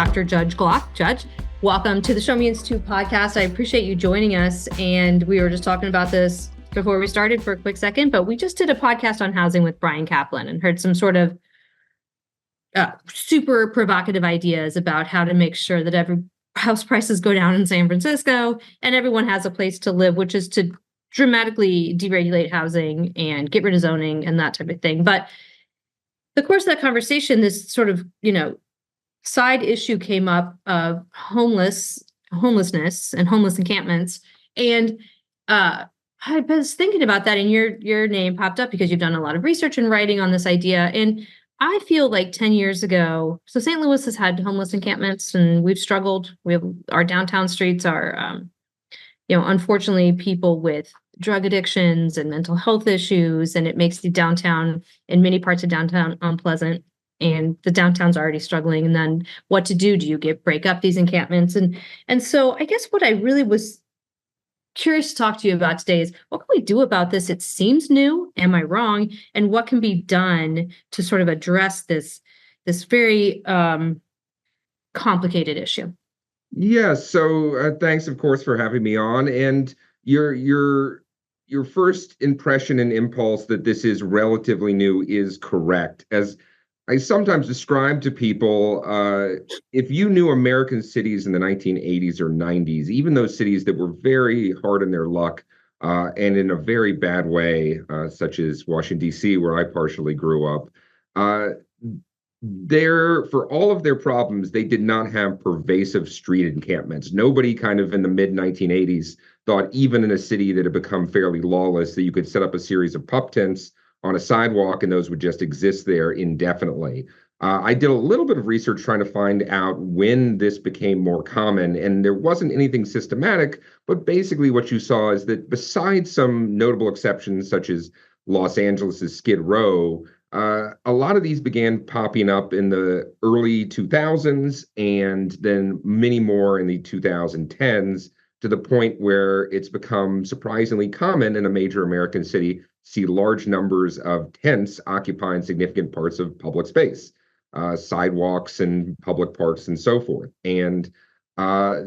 Dr. Judge Glock. Judge, welcome to the Show Me Institute podcast. I appreciate you joining us. And we were just talking about this before we started for a quick second, but we just did a podcast on housing with Brian Kaplan and heard some sort of super provocative ideas about how to make sure that every house prices go down in San Francisco and everyone has a place to live, which is to dramatically deregulate housing and get rid of zoning and that type of thing. But the course of that conversation, this sort of, side issue came up of homelessness and homeless encampments. And I was thinking about that, and your name popped up because you've done a lot of research and writing on this idea. And I feel like 10 years ago, so St. Louis has had homeless encampments, and we've struggled. We have our downtown streets are, unfortunately, people with drug addictions and mental health issues, and it makes the downtown in many parts of downtown unpleasant. And the downtown's already struggling. And then what to do? Do you break up these encampments? And so I guess what I really was curious to talk to you about today is what can we do about this? It seems new. Am I wrong? And what can be done to sort of address this very complicated issue? Yeah. So thanks, of course, for having me on. And your first impression and impulse that this is relatively new is correct. As I sometimes describe to people, if you knew American cities in the 1980s or 90s, even those cities that were very hard in their luck and in a very bad way, such as Washington, D.C., where I partially grew up, for all of their problems, they did not have pervasive street encampments. Nobody kind of in the mid-1980s thought even in a city that had become fairly lawless that you could set up a series of pup tents on a sidewalk and those would just exist there indefinitely. I did a little bit of research trying to find out when this became more common, and there wasn't anything systematic, but basically what you saw is that besides some notable exceptions such as Los Angeles' Skid Row, a lot of these began popping up in the early 2000s and then many more in the 2010s, to the point where it's become surprisingly common in a major American city see large numbers of tents occupying significant parts of public space, sidewalks and public parks and so forth. And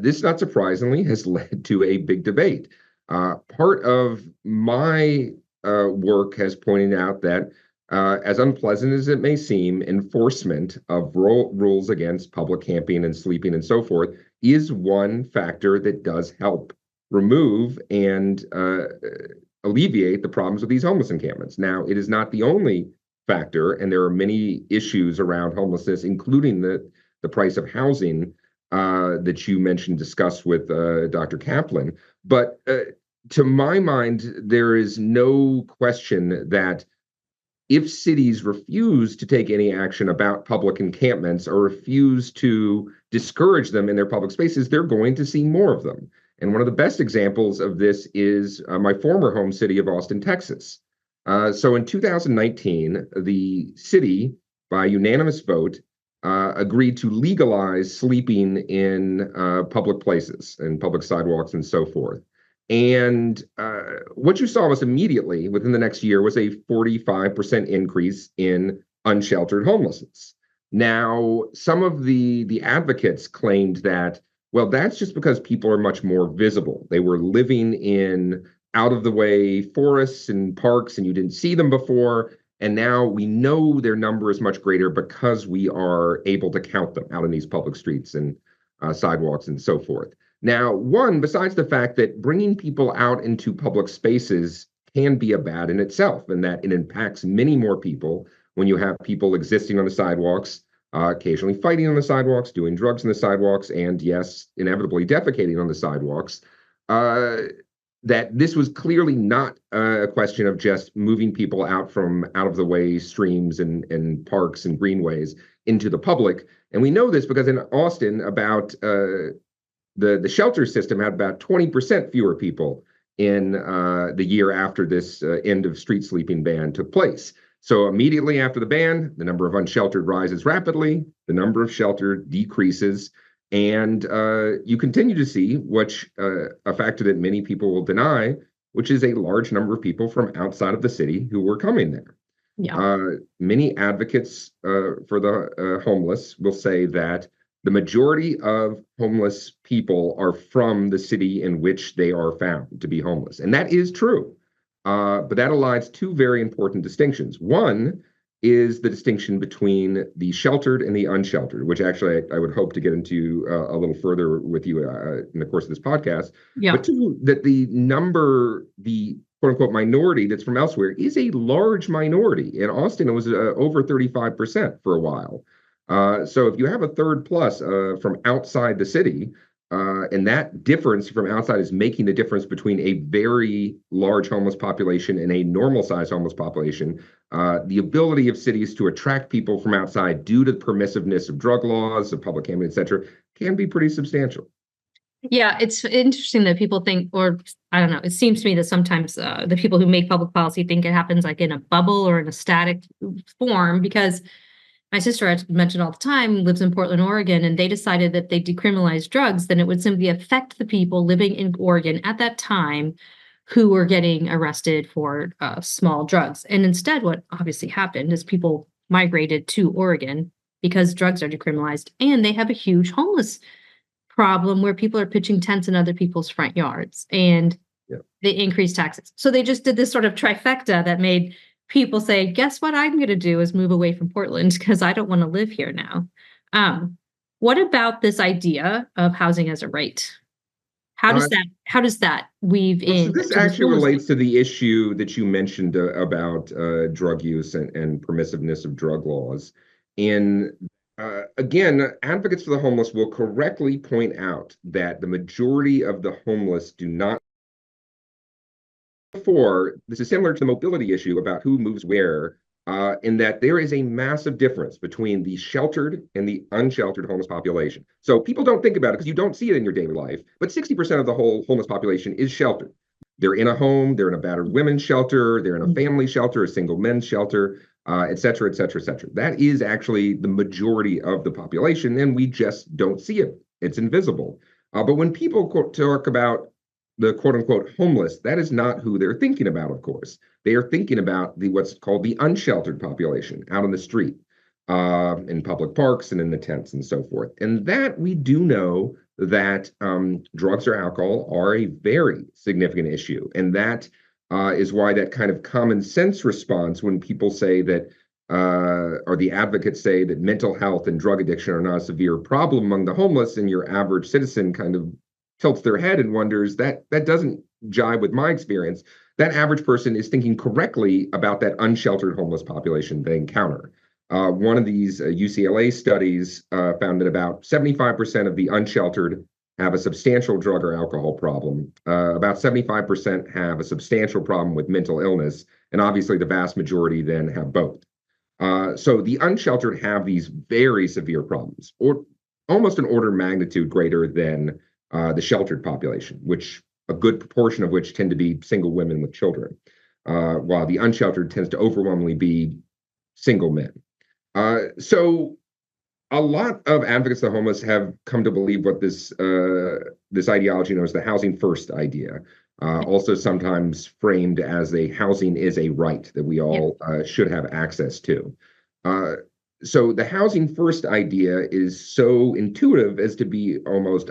this, not surprisingly, has led to a big debate. Part of my work has pointed out that as unpleasant as it may seem, enforcement of rules against public camping and sleeping and so forth is one factor that does help remove and alleviate the problems with these homeless encampments. Now, it is not the only factor, and there are many issues around homelessness, including the price of housing that you mentioned, discussed with Dr. Kaplan. But to my mind, there is no question that if cities refuse to take any action about public encampments or refuse to discourage them in their public spaces, they're going to see more of them. And one of the best examples of this is my former home city of Austin, Texas. So in 2019, the city, by unanimous vote, agreed to legalize sleeping in public places and public sidewalks and so forth. And what you saw almost immediately within the next year was a 45% increase in unsheltered homelessness. Now, some of the advocates claimed that, well, that's just because people are much more visible. They were living in out-of-the-way forests and parks, and you didn't see them before. And now we know their number is much greater because we are able to count them out in these public streets and sidewalks and so forth. Now, besides the fact that bringing people out into public spaces can be a bad in itself, and that it impacts many more people when you have people existing on the sidewalks, occasionally fighting on the sidewalks, doing drugs on the sidewalks, and yes, inevitably defecating on the sidewalks, that this was clearly not a question of just moving people out from out of the way streams and parks and greenways into the public. And we know this because in Austin, about the shelter system had about 20% fewer people in the year after this end of street sleeping ban took place. So immediately after the ban, the number of unsheltered rises rapidly, the number of sheltered decreases, and you continue to see, a factor that many people will deny, which is a large number of people from outside of the city who were coming there. Yeah. Many advocates for the homeless will say that The majority of homeless people are from the city in which they are found to be homeless. And that is true. But that aligns two very important distinctions. One is the distinction between the sheltered and the unsheltered, which actually I would hope to get into a little further with you in the course of this podcast. Yeah. But two, that the quote unquote minority that's from elsewhere is a large minority. In Austin, it was over 35% for a while. So if you have a third plus from outside the city, and that difference from outside is making the difference between a very large homeless population and a normal sized homeless population, the ability of cities to attract people from outside due to the permissiveness of drug laws, of public campaign, et cetera, can be pretty substantial. Yeah, it's interesting that people think, or I don't know, it seems to me that sometimes the people who make public policy think it happens like in a bubble or in a static form, because my sister, I mentioned all the time, lives in Portland, Oregon, and they decided that they decriminalized drugs, then it would simply affect the people living in Oregon at that time who were getting arrested for small drugs. And instead, what obviously happened is people migrated to Oregon because drugs are decriminalized, and they have a huge homeless problem where people are pitching tents in other people's front yards, and they increased taxes. So they just did this sort of trifecta that made people say, guess what I'm going to do is move away from Portland because I don't want to live here now. What about this idea of housing as a right? How does that weave so in? this actually relates to the issue that you mentioned about drug use and permissiveness of drug laws. And again, advocates for the homeless will correctly point out that the majority of the homeless do not. This is similar to the mobility issue about who moves where, in that there is a massive difference between the sheltered and the unsheltered homeless population. So people don't think about it because you don't see it in your daily life, but 60% of the whole homeless population is sheltered. They're in a home, they're in a battered women's shelter, they're in a family shelter, a single men's shelter, et cetera, et cetera, et cetera. That is actually the majority of the population, and we just don't see it. It's invisible. But when people talk about the quote unquote homeless, that is not who they're thinking about, of course. They are thinking about what's called the unsheltered population out on the street, in public parks and in the tents and so forth. And that we do know that drugs or alcohol are a very significant issue. And that is why that kind of common sense response when people say that, or the advocates say that mental health and drug addiction are not a severe problem among the homeless, and your average citizen kind of tilts their head and wonders that doesn't jive with my experience. That average person is thinking correctly about that unsheltered homeless population they encounter. One of these UCLA studies found that about 75% of the unsheltered have a substantial drug or alcohol problem. About 75% have a substantial problem with mental illness, and obviously the vast majority then have both. So the unsheltered have these very severe problems, or almost an order of magnitude greater than the sheltered population, which a good proportion of which tend to be single women with children, while the unsheltered tends to overwhelmingly be single men. So a lot of advocates of the homeless have come to believe what this ideology known as the housing first idea, also sometimes framed as a housing is a right that we all should have access to. So the housing first idea is so intuitive as to be almost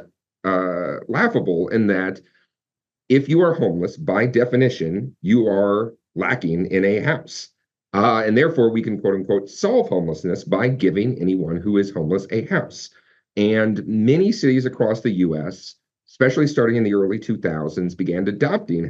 laughable, in that if you are homeless, by definition, you are lacking in a house. And therefore, we can, quote unquote, solve homelessness by giving anyone who is homeless a house. And many cities across the US, especially starting in the early 2000s, began adopting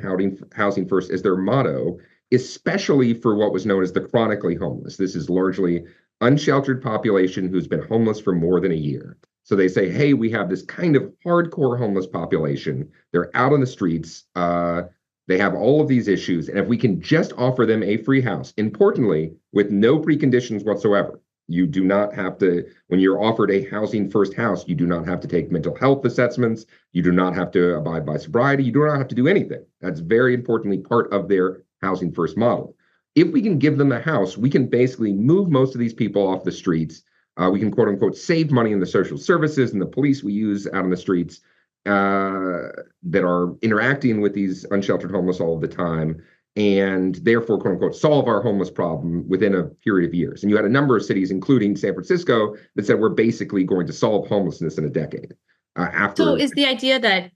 housing first as their motto, especially for what was known as the chronically homeless. This is largely unsheltered population who's been homeless for more than a year. So they say, hey, we have this kind of hardcore homeless population. They're out on the streets. They have all of these issues. And if we can just offer them a free house, importantly, with no preconditions whatsoever, you do not have to, when you're offered a housing first house, you do not have to take mental health assessments. You do not have to abide by sobriety. You do not have to do anything. That's very importantly part of their housing first model. If we can give them a house, we can basically move most of these people off the streets. We can, quote unquote, save money in the social services and the police we use out on the streets that are interacting with these unsheltered homeless all of the time. and therefore, quote unquote, solve our homeless problem within a period of years. And you had a number of cities, including San Francisco, that said we're basically going to solve homelessness in a decade. So After is the idea that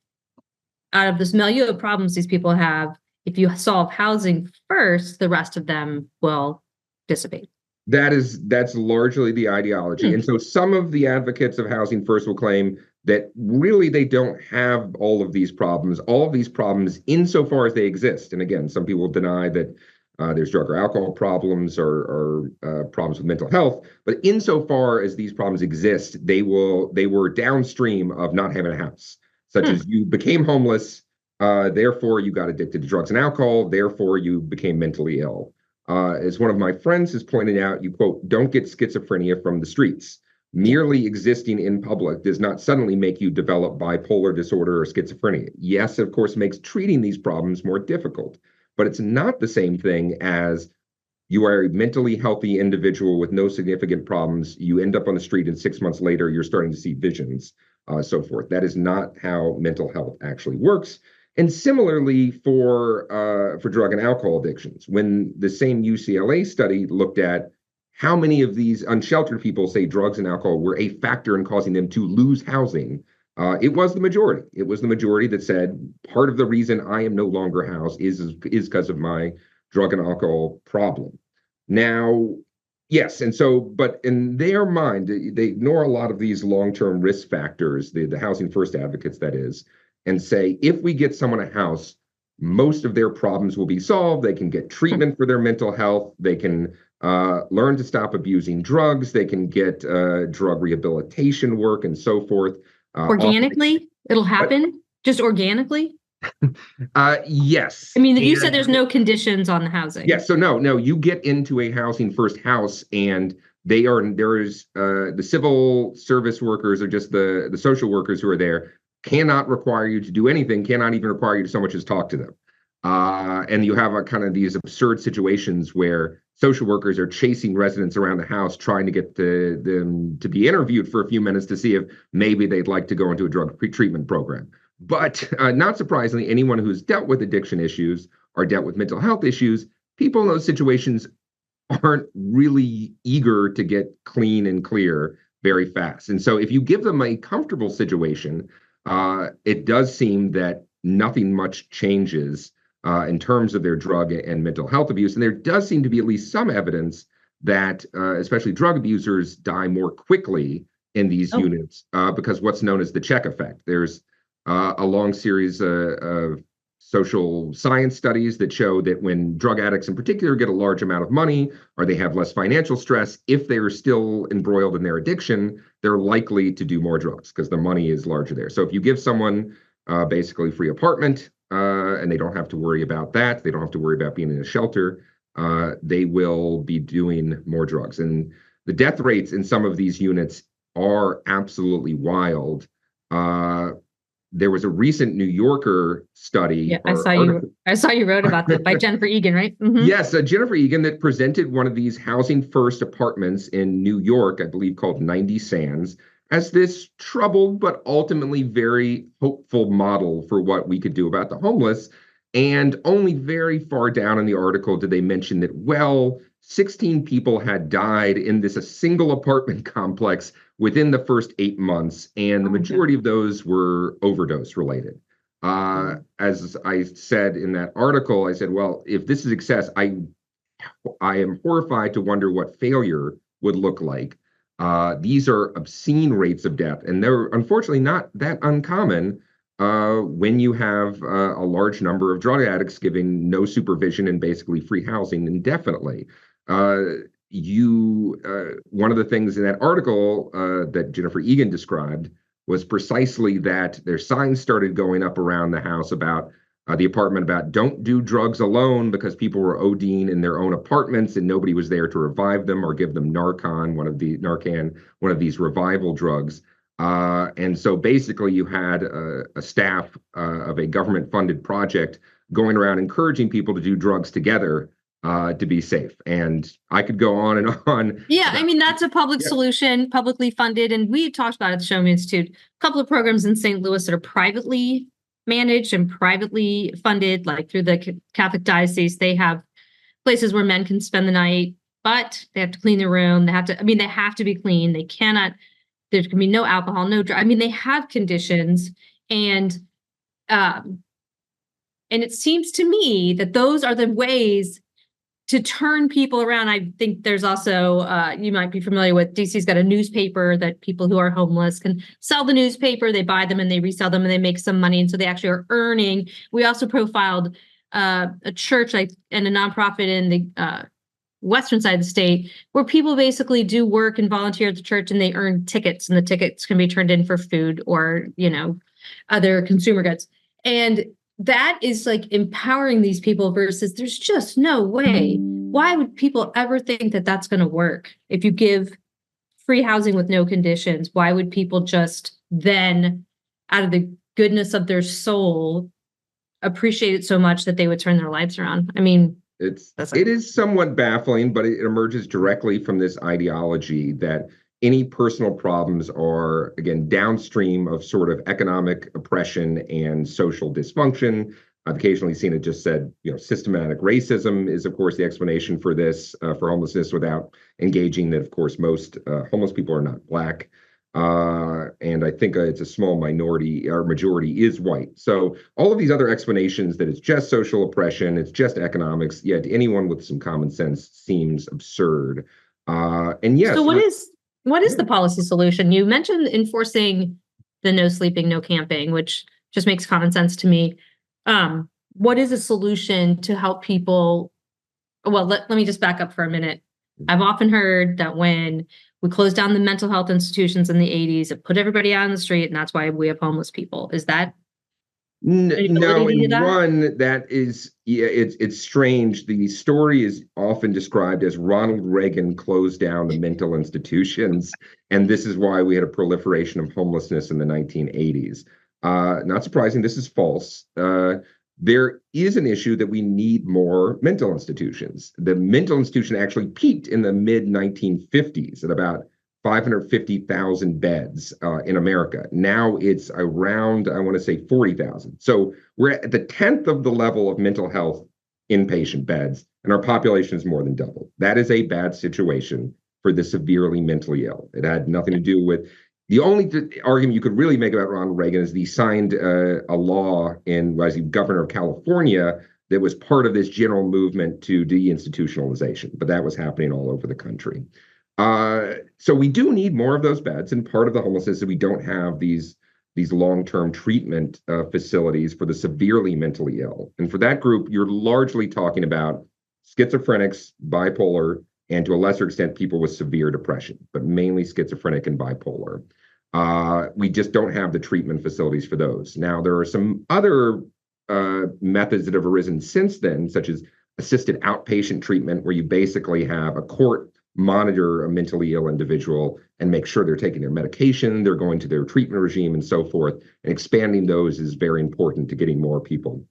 out of this milieu of problems these people have, if you solve housing first, the rest of them will dissipate? that's largely the ideology. And so some of the advocates of housing first will claim that really they don't have all of these problems, insofar as they exist. And again, some people deny that there's drug or alcohol problems or problems with mental health, but insofar as these problems exist, they were downstream of not having a house, such as you became homeless, therefore you got addicted to drugs and alcohol, therefore you became mentally ill. As one of my friends has pointed out, you quote, don't get schizophrenia from the streets. Merely existing in public does not suddenly make you develop bipolar disorder or schizophrenia. Yes, of course, makes treating these problems more difficult, but it's not the same thing as you are a mentally healthy individual with no significant problems. You end up on the street, and 6 months later, you're starting to see visions, so forth. That is not how mental health actually works. And similarly for drug and alcohol addictions, when the same UCLA study looked at how many of these unsheltered people say drugs and alcohol were a factor in causing them to lose housing, it was the majority. It was the majority that said part of the reason I am no longer housed is because of my drug and alcohol problem. Now, yes, and so, but in their mind, they ignore a lot of these long-term risk factors, the housing first advocates, that is, and say, if we get someone a house, most of their problems will be solved. They can get treatment for their mental health. They can learn to stop abusing drugs. They can get drug rehabilitation work and so forth. Organically, it'll happen just organically. Yes. I mean, you said there's no conditions on the housing. Yes. So no, you get into a housing first house, and there's the civil service workers or just the social workers who are there cannot require you to do anything, cannot even require you to so much as talk to them. And you have a kind of these absurd situations where social workers are chasing residents around the house, trying to get them to be interviewed for a few minutes to see if maybe they'd like to go into a drug treatment program. But not surprisingly, anyone who's dealt with addiction issues or dealt with mental health issues, people in those situations aren't really eager to get clean and clear very fast. And so if you give them a comfortable situation, it does seem that nothing much changes in terms of their drug and mental health abuse. And there does seem to be at least some evidence that especially drug abusers die more quickly in these units because what's known as the check effect. There's a long series of social science studies that show that when drug addicts in particular get a large amount of money or they have less financial stress, if they're still embroiled in their addiction, they're likely to do more drugs because the money is larger there. So if you give someone basically free apartment and they don't have to worry about that, they don't have to worry about being in a shelter, they will be doing more drugs. And the death rates in some of these units are absolutely wild. There was a recent New Yorker study. Yeah, I saw you wrote about that by Jennifer Egan, right? Mm-hmm. Yes, Jennifer Egan, that presented one of these housing first apartments in New York, I believe called 90 Sands, as this troubled but ultimately very hopeful model for what we could do about the homeless. And only very far down in the article did they mention that, well, 16 people had died in a single apartment complex within the first 8 months, and the majority of those were overdose related. As I said in that article, I said, well, if this is excess, I am horrified to wonder what failure would look like. These are obscene rates of death, and they're unfortunately not that uncommon when you have a large number of drug addicts giving no supervision and basically free housing indefinitely. One of the things in that article that Jennifer Egan described was precisely that their signs started going up around the house about the apartment about don't do drugs alone because people were ODing in their own apartments and nobody was there to revive them or give them Narcan, one of these revival drugs. And so basically you had a staff of a government-funded project going around encouraging people to do drugs together to be safe. And I could go on and on. Yeah, I mean, that's a public solution, publicly funded. And we talked about at the Show Me Institute, a couple of programs in St. Louis that are privately managed and privately funded, like through the Catholic diocese. They have places where men can spend the night, but they have to clean their room. They have to, I mean, they have to be clean. They cannot, there can be no alcohol, no drug. I mean, they have conditions, and um, and it seems to me that those are the ways to turn people around. I think there's also, you might be familiar with, DC's got a newspaper that people who are homeless can sell the newspaper. They buy them and they resell them and they make some money. And so they actually are earning. We also profiled a church and a nonprofit in the western side of the state where people basically do work and volunteer at the church, and they earn tickets, and the tickets can be turned in for food or, other consumer goods. And that is like empowering these people versus there's just no way. Why would people ever think that that's going to work? If you give free housing with no conditions, why would people just then, out of the goodness of their soul, appreciate it so much that they would turn their lives around? I mean, it is somewhat baffling, but it emerges directly from this ideology that any personal problems are, again, downstream of sort of economic oppression and social dysfunction. I've occasionally seen it just said, systematic racism is, of course, the explanation for this, for homelessness, without engaging that, of course, most homeless people are not Black. And I think it's a small minority, or majority is white. So all of these other explanations that it's just social oppression, it's just economics, to anyone with some common sense seems absurd. And yes. So what is the policy solution? You mentioned enforcing the no sleeping, no camping, which just makes common sense to me. What is a solution to help people? Well, let me just back up for a minute. I've often heard that when we closed down the mental health institutions in the 80s, it put everybody out on the street, and that's why we have homeless people. Is that no? And one that is, it's strange. The story is often described as Ronald Reagan closed down the mental institutions, and this is why we had a proliferation of homelessness in the 1980s. Not surprising, this is false. There is an issue that we need more mental institutions. The mental institution actually peaked in the mid 1950s at about 550,000 beds in America. Now it's around, I want to say 40,000. So we're at the 10th of the level of mental health inpatient beds, and our population is more than double. That is a bad situation for the severely mentally ill. It had nothing to do with, the only argument you could really make about Ronald Reagan is he signed a law as he governor of California that was part of this general movement to deinstitutionalization, but that was happening all over the country. So we do need more of those beds, and part of the homelessness is we don't have these long-term treatment facilities for the severely mentally ill. And for that group, you're largely talking about schizophrenics, bipolar, and to a lesser extent, people with severe depression, but mainly schizophrenic and bipolar. We just don't have the treatment facilities for those. Now, there are some other methods that have arisen since then, such as assisted outpatient treatment, where you basically have a court monitor a mentally ill individual and make sure they're taking their medication, they're going to their treatment regime, and so forth. And expanding those is very important to getting more people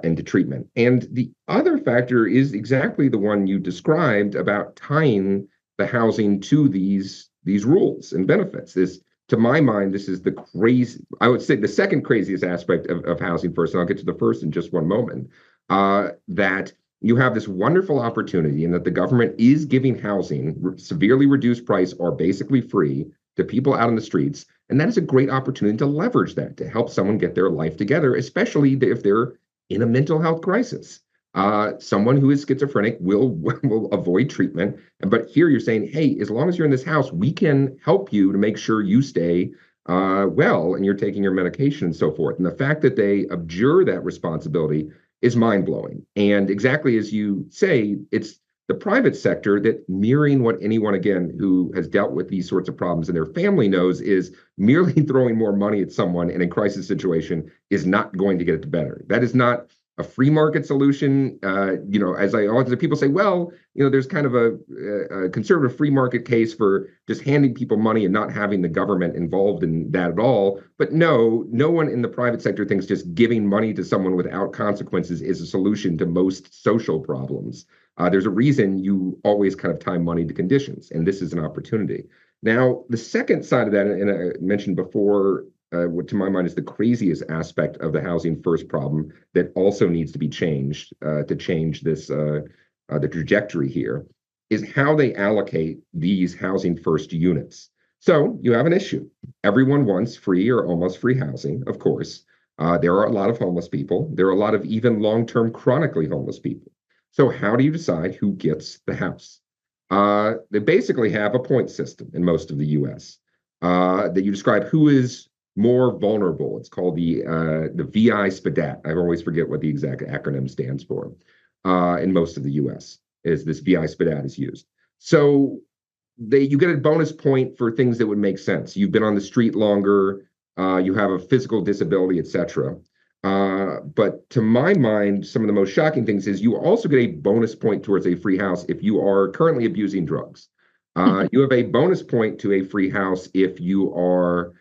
into treatment. And the other factor is exactly the one you described about tying the housing to these rules and benefits. This, to my mind, this is the crazy, I would say the second craziest aspect of housing first, and I'll get to the first in just one moment, that you have this wonderful opportunity and that the government is giving housing, severely reduced price or basically free, to people out on the streets. And that is a great opportunity to leverage that, to help someone get their life together, especially if they're in a mental health crisis. Someone who is schizophrenic will avoid treatment. But here you're saying, hey, as long as you're in this house, we can help you to make sure you stay well and you're taking your medication and so forth. And the fact that they abjure that responsibility is mind-blowing. And exactly as you say, it's the private sector that, mirroring what anyone, again, who has dealt with these sorts of problems in their family knows, is merely throwing more money at someone in a crisis situation is not going to get it better. That is not a free market solution. As I always, people say, well, there's kind of a conservative free market case for just handing people money and not having the government involved in that at all. But no one in the private sector thinks just giving money to someone without consequences is a solution to most social problems. There's a reason you always kind of tie money to conditions, and this is an opportunity. Now, the second side of that, and I mentioned before, what to my mind is the craziest aspect of the housing first problem that also needs to be changed to change this the trajectory here, is how they allocate these housing first units. So you have an issue. Everyone wants free or almost free housing, of course. There are a lot of homeless people. There are a lot of even long-term chronically homeless people. So how do you decide who gets the house? They basically have a point system in most of the US that you describe who is more vulnerable. It's called the VI SPDAT. I always forget what the exact acronym stands for. In most of the US is this VI SPDAT is used. So you get a bonus point for things that would make sense. You've been on the street longer, you have a physical disability, etc. But to my mind, some of the most shocking things is you also get a bonus point towards a free house if you are currently abusing drugs. You have a bonus point to a free house if you are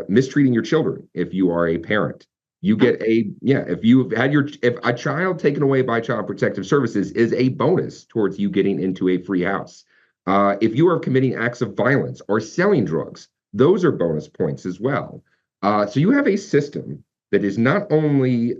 mistreating your children, if you are a parent. You get if you've had if a child taken away by Child Protective Services is a bonus towards you getting into a free house. If you are committing acts of violence or selling drugs, those are bonus points as well. So you have a system that is not only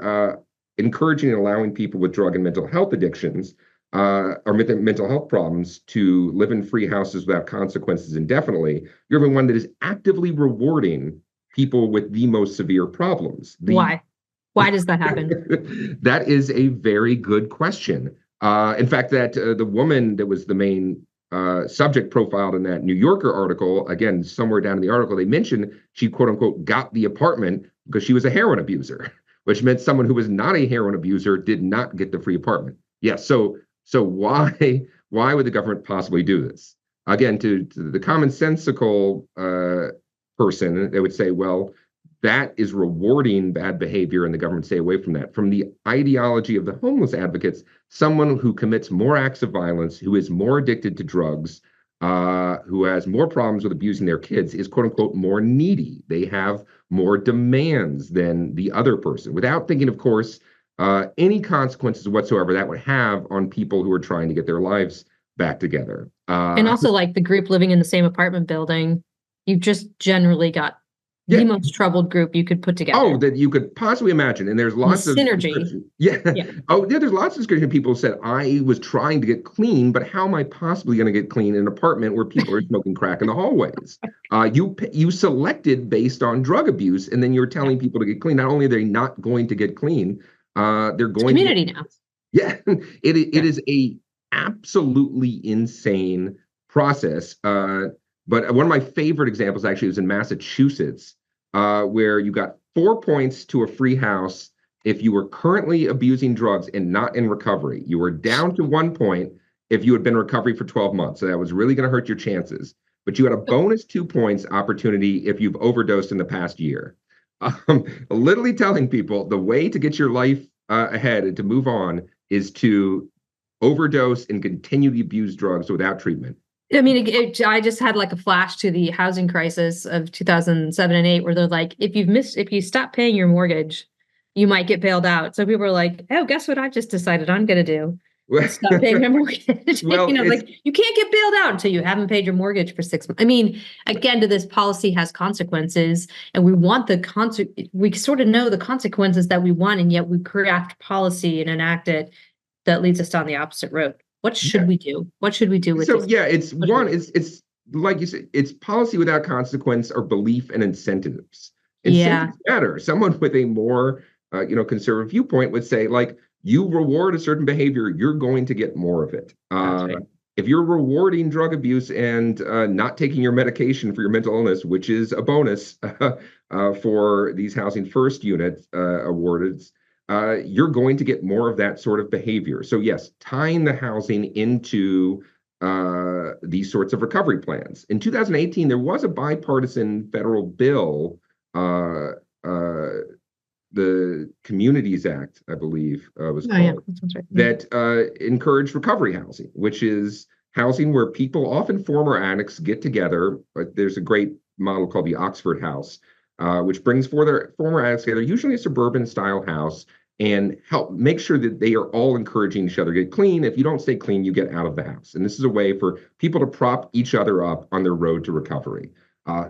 encouraging and allowing people with drug and mental health addictions or mental health problems to live in free houses without consequences indefinitely. You have one that is actively rewarding people with the most severe problems. Why? Why does that happen? That is a very good question. In fact, that the woman that was the main subject profiled in that New Yorker article, again, somewhere down in the article, they mentioned she, quote unquote, got the apartment because she was a heroin abuser, which meant someone who was not a heroin abuser did not get the free apartment. Yes. So why would the government possibly do this? Again, to the commonsensical person, they would say, well, that is rewarding bad behavior and the government stay away from that. From the ideology of the homeless advocates, someone who commits more acts of violence, who is more addicted to drugs, who has more problems with abusing their kids is, quote unquote, more needy. They have more demands than the other person, without thinking, of course, any consequences whatsoever that would have on people who are trying to get their lives back together. And also, like the group living in the same apartment building, you've just generally got the most troubled group you could put together. Oh, that you could possibly imagine. And there's lots of synergy. Yeah. Oh, yeah, there's lots of discussion. People said, I was trying to get clean, but how am I possibly going to get clean in an apartment where people are smoking crack in the hallways? You selected based on drug abuse, and then you're telling people to get clean. Not only are they not going to get clean, they're going to community now. Yeah, it is a absolutely insane process. But one of my favorite examples actually was in Massachusetts, where you got 4 points to a free house if you were currently abusing drugs and not in recovery. You were down to 1 point if you had been in recovery for 12 months. So that was really going to hurt your chances. But you had a bonus 2 points opportunity if you've overdosed in the past year. Literally telling people the way to get your life ahead and to move on is to overdose and continue to abuse drugs without treatment. I mean, I just had like a flash to the housing crisis of 2007 and 8, where they're like, if you stop paying your mortgage, you might get bailed out. So people were like, oh, guess what I just decided I'm going to do? Stop paying my mortgage. Well, like you can't get bailed out until you haven't paid your mortgage for 6 months. I mean, again, to this policy has consequences, and we want we sort of know the consequences that we want, and yet we craft policy and enact it that leads us down the opposite road. What should we do? What should we do with this? Yeah, it's like you said, it's policy without consequence or belief and incentives. Incentives matter. Someone with a more conservative viewpoint would say, like, you reward a certain behavior, you're going to get more of it. Right. If you're rewarding drug abuse and not taking your medication for your mental illness, which is a bonus for these housing first units awarded, you're going to get more of that sort of behavior. So yes, tying the housing into these sorts of recovery plans. In 2018, there was a bipartisan federal bill, the Communities Act, I believe, was called, that encouraged recovery housing, which is housing where people, often former addicts, get together. But there's a great model called the Oxford House, which brings former addicts together, usually a suburban style house, and help make sure that they are all encouraging each other to get clean. If you don't stay clean, you get out of the house. And this is a way for people to prop each other up on their road to recovery.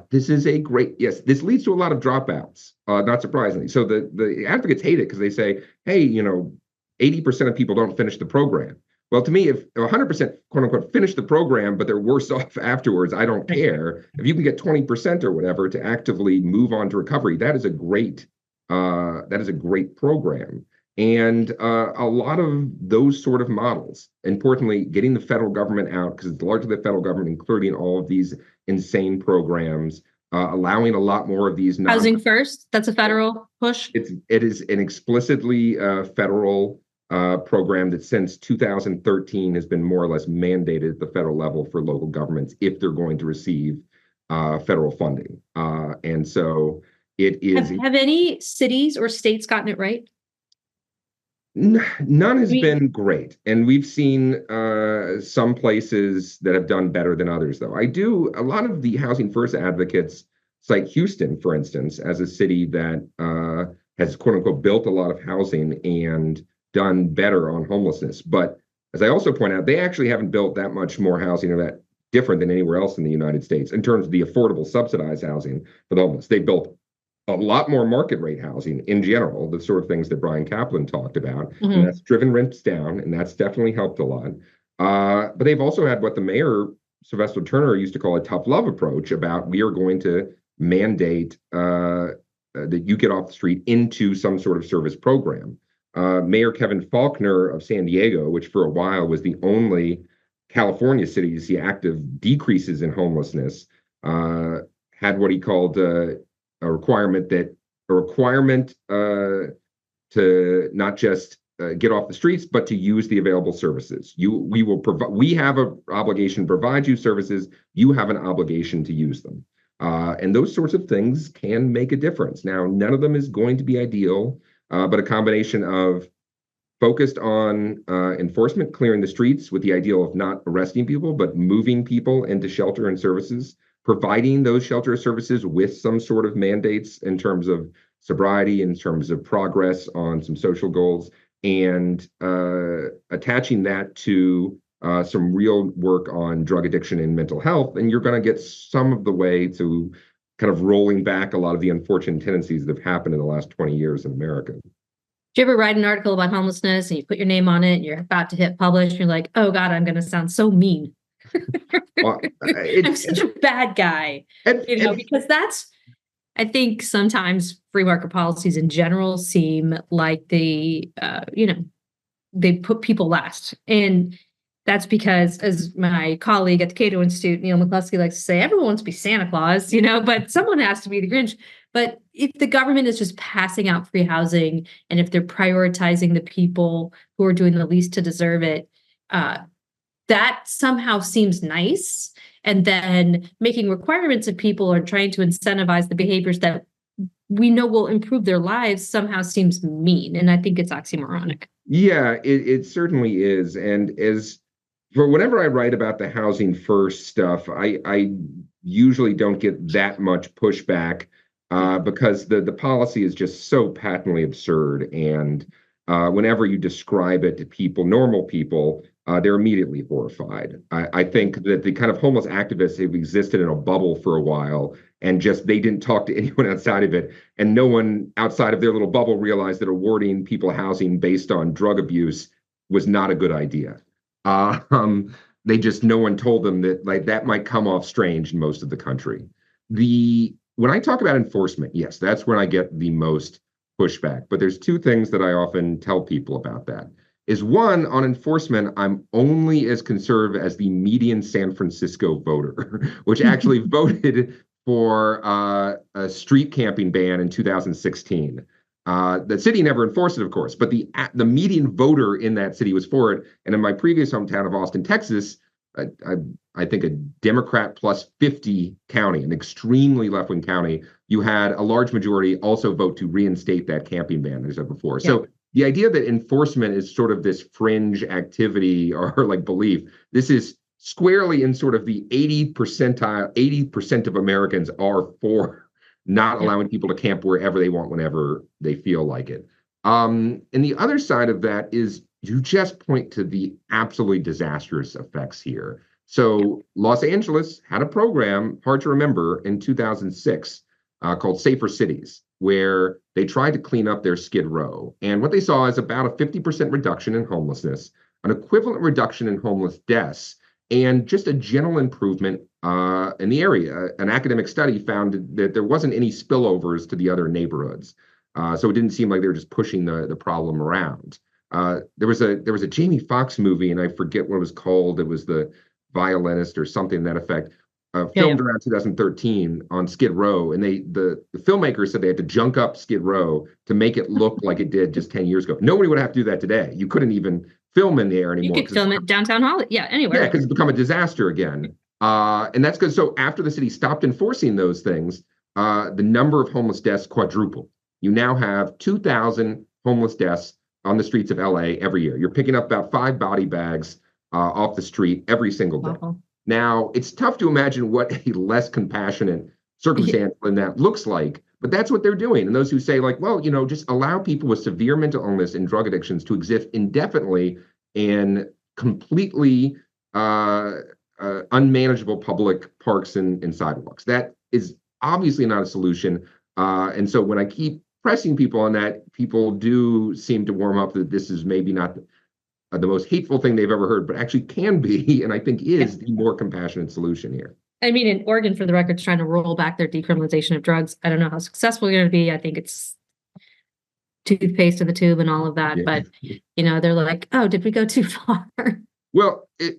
This is a great, yes, this leads to a lot of dropouts, not surprisingly. So the advocates hate it because they say, hey, 80% of people don't finish the program. Well, to me, if 100% quote unquote finish the program, but they're worse off afterwards, I don't care. If you can get 20% or whatever to actively move on to recovery, that is a great program. And a lot of those sort of models, importantly, getting the federal government out, because it's largely the federal government, including all of these insane programs, allowing a lot more of these Housing first, that's a federal push. it is an explicitly federal program that since 2013 has been more or less mandated at the federal level for local governments if they're going to receive federal funding. And so it is. Have any cities or states gotten it right? None has been great. And we've seen some places that have done better than others, though. A lot of the Housing First advocates cite Houston, for instance, as a city that has, quote unquote, built a lot of housing and done better on homelessness. But as I also point out, they actually haven't built that much more housing or that different than anywhere else in the United States in terms of the affordable subsidized housing for the homeless. They built a lot more market rate housing in general, the sort of things that Brian Kaplan talked about. Mm-hmm. And that's driven rents down, and that's definitely helped a lot. But they've also had what the mayor, Sylvester Turner, used to call a tough love approach about we are going to mandate that you get off the street into some sort of service program. Mayor Kevin Faulconer of San Diego, which for a while was the only California city to see active decreases in homelessness, had what he called a requirement to not just get off the streets, but to use the available services. We have an obligation to provide you services. You have an obligation to use them. And those sorts of things can make a difference. Now, none of them is going to be ideal, but a combination of focused on enforcement, clearing the streets with the ideal of not arresting people, but moving people into shelter and services, providing those shelter services with some sort of mandates in terms of sobriety, in terms of progress on some social goals, and attaching that to some real work on drug addiction and mental health. And you're going to get some of the way to kind of rolling back a lot of the unfortunate tendencies that have happened in the last 20 years in America. Did you ever write an article about homelessness and you put your name on it and you're about to hit publish and you're like, oh God, I'm going to sound so mean. I'm such a bad guy, because I think sometimes free market policies in general seem like they put people last. And that's because, as my colleague at the Cato Institute, Neil McCluskey, likes to say, everyone wants to be Santa Claus, but someone has to be the Grinch. But if the government is just passing out free housing, and if they're prioritizing the people who are doing the least to deserve it, that somehow seems nice. And then making requirements of people or trying to incentivize the behaviors that we know will improve their lives somehow seems mean. And I think it's oxymoronic. Yeah, it certainly is. And for whenever I write about the housing first stuff, I usually don't get that much pushback because the policy is just so patently absurd. And whenever you describe it to people, normal people, they're immediately horrified. I think that the kind of homeless activists have existed in a bubble for a while, and just they didn't talk to anyone outside of it. And no one outside of their little bubble realized that awarding people housing based on drug abuse was not a good idea. No one told them that that might come off strange in most of the country. When I talk about enforcement, yes, that's when I get the most pushback. But there's two things that I often tell people about that. Is one, on enforcement, I'm only as conservative as the median San Francisco voter, which actually voted for a street camping ban in 2016. The city never enforced it, of course, but the median voter in that city was for it. And in my previous hometown of Austin, Texas, I think a Democrat plus 50 county, an extremely left-wing county, you had a large majority also vote to reinstate that camping ban, as I said before. Yeah. So the idea that enforcement is sort of this fringe activity or like belief, this is squarely in sort of the 80% of Americans are for not allowing people to camp wherever they want, whenever they feel like it. And the other side of that is you just point to the absolutely disastrous effects here. So Los Angeles had a program, hard to remember, in 2006 called Safer Cities, where they tried to clean up their Skid Row. And what they saw is about a 50% reduction in homelessness, an equivalent reduction in homeless deaths, and just a general improvement in the area. An academic study found that there wasn't any spillovers to the other neighborhoods. So it didn't seem like they were just pushing the problem around. There was a Jamie Foxx movie, and I forget what it was called. It was The Violinist or something to that effect, filmed around 2013 on Skid Row. And the filmmakers said they had to junk up Skid Row to make it look like it did just 10 years ago. Nobody would have to do that today. You couldn't even film in the air anymore. You could film it downtown Hollywood. Yeah, anywhere. Yeah, because it's become a disaster again. And that's good. So after the city stopped enforcing those things, the number of homeless deaths quadrupled. You now have 2,000 homeless deaths on the streets of LA every year. You're picking up about 5 body bags off the street every single day. Wow. Now, it's tough to imagine what a less compassionate circumstance than that looks like, but that's what they're doing. And those who say, like, well, just allow people with severe mental illness and drug addictions to exist indefinitely in completely unmanageable public parks and sidewalks. That is obviously not a solution. And so when I keep pressing people on that, people do seem to warm up that this is maybe not the most hateful thing they've ever heard, but actually can be, and I think is the more compassionate solution here. I mean, in Oregon, for the record, is trying to roll back their decriminalization of drugs. I don't know how successful they're going to be. I think it's toothpaste in the tube and all of that. But, they're like, oh, did we go too far? Well, I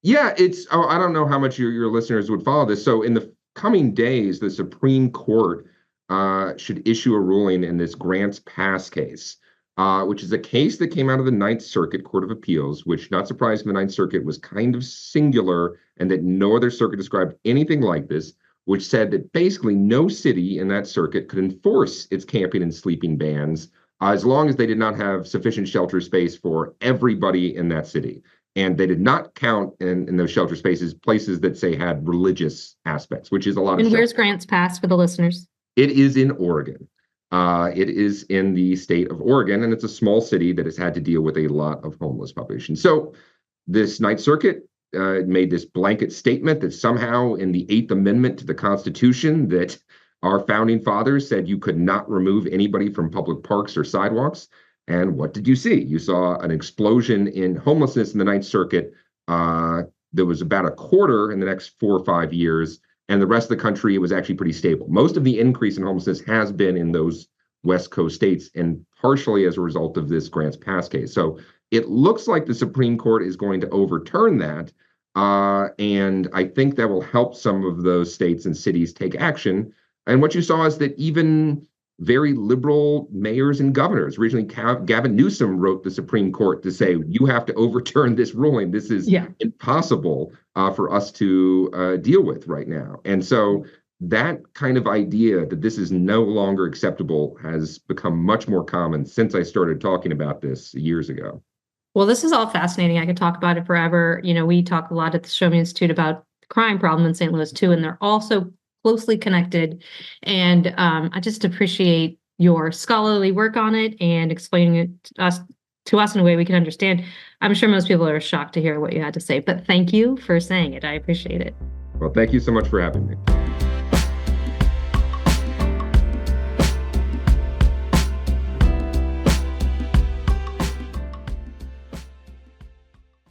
don't know how much your listeners would follow this. So in the coming days, the Supreme Court should issue a ruling in this Grants Pass case, which is a case that came out of the Ninth Circuit Court of Appeals, which, not surprising, the Ninth Circuit was kind of singular and that no other circuit described anything like this, which said that basically no city in that circuit could enforce its camping and sleeping bans as long as they did not have sufficient shelter space for everybody in that city. And they did not count in those shelter spaces places that, say, had religious aspects, which is a lot of. And where's Grants Pass for the listeners? It is in Oregon. It is in the state of Oregon, and it's a small city that has had to deal with a lot of homeless population. So this Ninth Circuit made this blanket statement that somehow in the 8th Amendment to the Constitution that our founding fathers said you could not remove anybody from public parks or sidewalks. And what did you see? You saw an explosion in homelessness in the Ninth Circuit. There was about a quarter in the next 4 or 5 years. And the rest of the country was actually pretty stable. Most of the increase in homelessness has been in those West Coast states, and partially as a result of this Grants Pass case. So it looks like the Supreme Court is going to overturn that. And I think that will help some of those states and cities take action. And what you saw is that even very liberal mayors and governors, originally Gavin Newsom wrote the Supreme Court to say, you have to overturn this ruling. This is impossible for us to deal with right now. And so that kind of idea that this is no longer acceptable has become much more common since I started talking about this years ago. Well, this is all fascinating. I could talk about it forever. We talk a lot at the Show Me Institute about the crime problem in St. Louis too, and they're also closely connected. And I just appreciate your scholarly work on it and explaining it to us in a way we can understand. I'm sure most people are shocked to hear what you had to say, but thank you for saying it. I appreciate it. Well, thank you so much for having me.